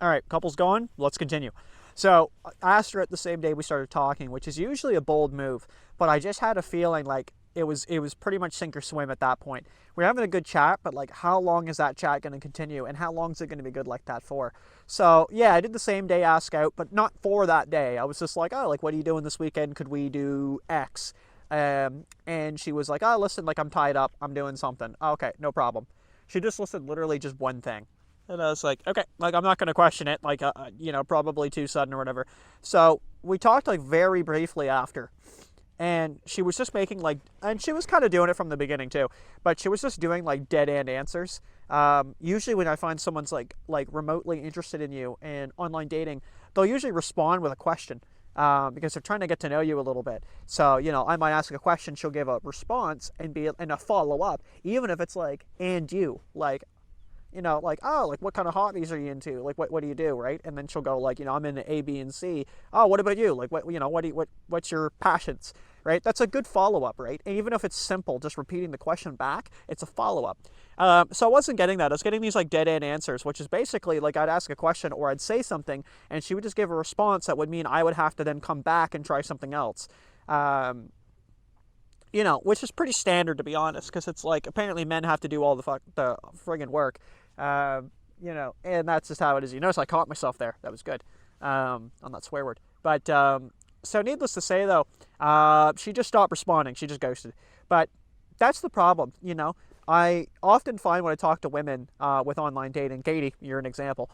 all right, couple's going, let's continue. So I asked her it the same day we started talking, which is usually a bold move, but I just had a feeling like it was pretty much sink or swim at that point. We're having a good chat, but like how long is that chat going to continue, and how long is it going to be good like that for? So yeah, I did the same day ask out, but not for that day. I was just like, oh, like what are you doing this weekend? Could we do X? And she was like, oh, listen, like I'm tied up, I'm doing something. Oh, okay, no problem. She just listed literally just one thing. And I was like, okay, like I'm not going to question it, like, probably too sudden or whatever. So we talked like very briefly after. And she was just making like, and she was kind of doing it from the beginning too, but she was just doing like dead end answers. Usually when I find someone's like remotely interested in you in online dating, they'll usually respond with a question. Because they're trying to get to know you a little bit. So, I might ask a question, she'll give a response and be in a follow up, even if it's like, and you, like, like, oh, like what kind of hobbies are you into? Like, what do you do, right? And then she'll go like, I'm into A, B, and C. Oh, what about you? Like, what's your passions, right? That's a good follow up, right? And even if it's simple, just repeating the question back, it's a follow up. So I wasn't getting that. I was getting these like dead end answers, which is basically like I'd ask a question or I'd say something, and she would just give a response that would mean I would have to then come back and try something else. Which is pretty standard to be honest, because it's like apparently men have to do all the friggin' work, and that's just how it is. You notice I caught myself there. That was good. On that swear word. But so needless to say though, she just stopped responding. She just ghosted. But that's the problem. I often find when I talk to women with online dating, Katie, you're an example.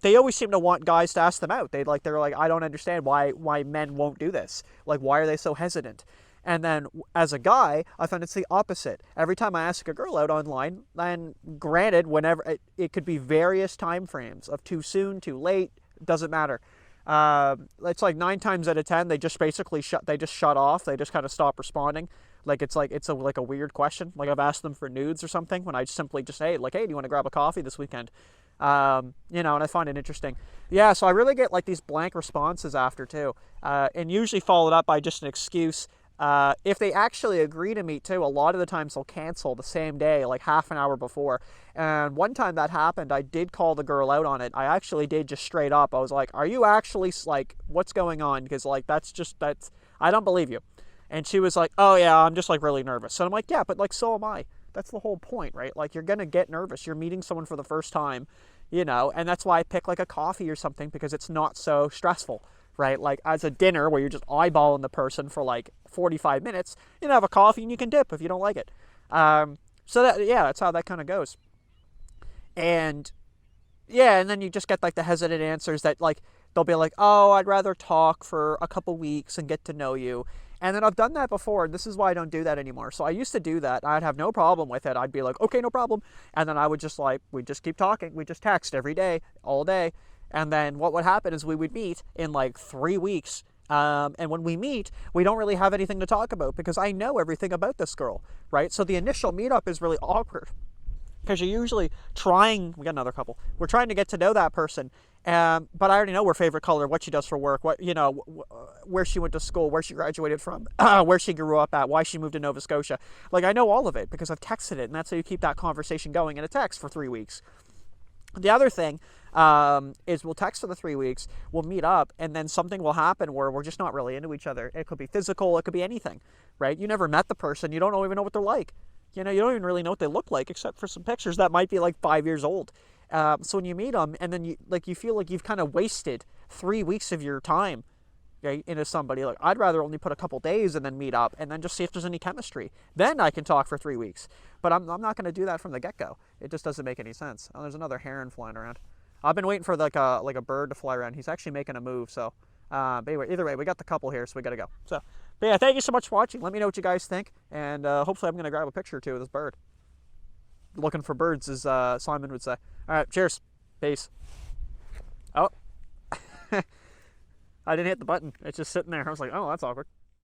They always seem to want guys to ask them out. They're like, I don't understand why men won't do this. Like, why are they so hesitant? And then as a guy, I find it's the opposite. Every time I ask a girl out online, and granted, whenever it could be various time frames of too soon, too late, doesn't matter. It's like 9 times out of 10, they just basically shut off. They just kind of stop responding. Like it's a weird question. Like I've asked them for nudes or something when I simply just say like, hey, do you want to grab a coffee this weekend? And I find it interesting. Yeah, so I really get like these blank responses after too, and usually followed up by just an excuse. If they actually agree to meet too, a lot of the times they'll cancel the same day, like half an hour before. And one time that happened, I did call the girl out on it. I actually did just straight up. I was like, are you actually like, what's going on? Because like, that's I don't believe you. And she was like, oh yeah, I'm just like really nervous. And I'm like, yeah, but like, so am I. That's the whole point, right? Like you're going to get nervous. You're meeting someone for the first time, and that's why I pick like a coffee or something, because it's not so stressful, right? Like as a dinner where you're just eyeballing the person for like 45 minutes, have a coffee and you can dip if you don't like it. That's how that kind of goes. And yeah, and then you just get like the hesitant answers that like, they'll be like, oh, I'd rather talk for a couple weeks and get to know you. And then I've done that before, and this is why I don't do that anymore. So I used to do that. I'd have no problem with it. I'd be like, okay, no problem. And then I would just like, we'd just keep talking. We'd just text every day, all day. And then what would happen is we would meet in like 3 weeks. And when we meet, we don't really have anything to talk about because I know everything about this girl, right? So the initial meetup is really awkward because you're usually we got another couple, we're trying to get to know that person. But I already know her favorite color, what she does for work, where she went to school, where she graduated from, where she grew up at, why she moved to Nova Scotia. Like I know all of it because I've texted it, and that's how you keep that conversation going in a text for 3 weeks. The other thing is we'll text for the 3 weeks, we'll meet up, and then something will happen where we're just not really into each other. It could be physical, it could be anything, right? You never met the person, you don't even know what they're like. You don't even really know what they look like except for some pictures that might be like 5 years old. So when you meet them and then you feel like you've kind of wasted 3 weeks of your time, right, into somebody, like I'd rather only put a couple days and then meet up and then just see if there's any chemistry. Then I can talk for 3 weeks. But I'm not going to do that from the get-go. It just doesn't make any sense. Oh, there's another heron flying around. I've been waiting for like a bird to fly around. He's actually making a move. So, but anyway, either way, we got the couple here, so we got to go. So, but yeah, thank you so much for watching. Let me know what you guys think, and hopefully I'm going to grab a picture or two of this bird. Looking for birds, as Simon would say. All right, cheers. Peace. Oh, I didn't hit the button. It's just sitting there. I was like, oh, that's awkward.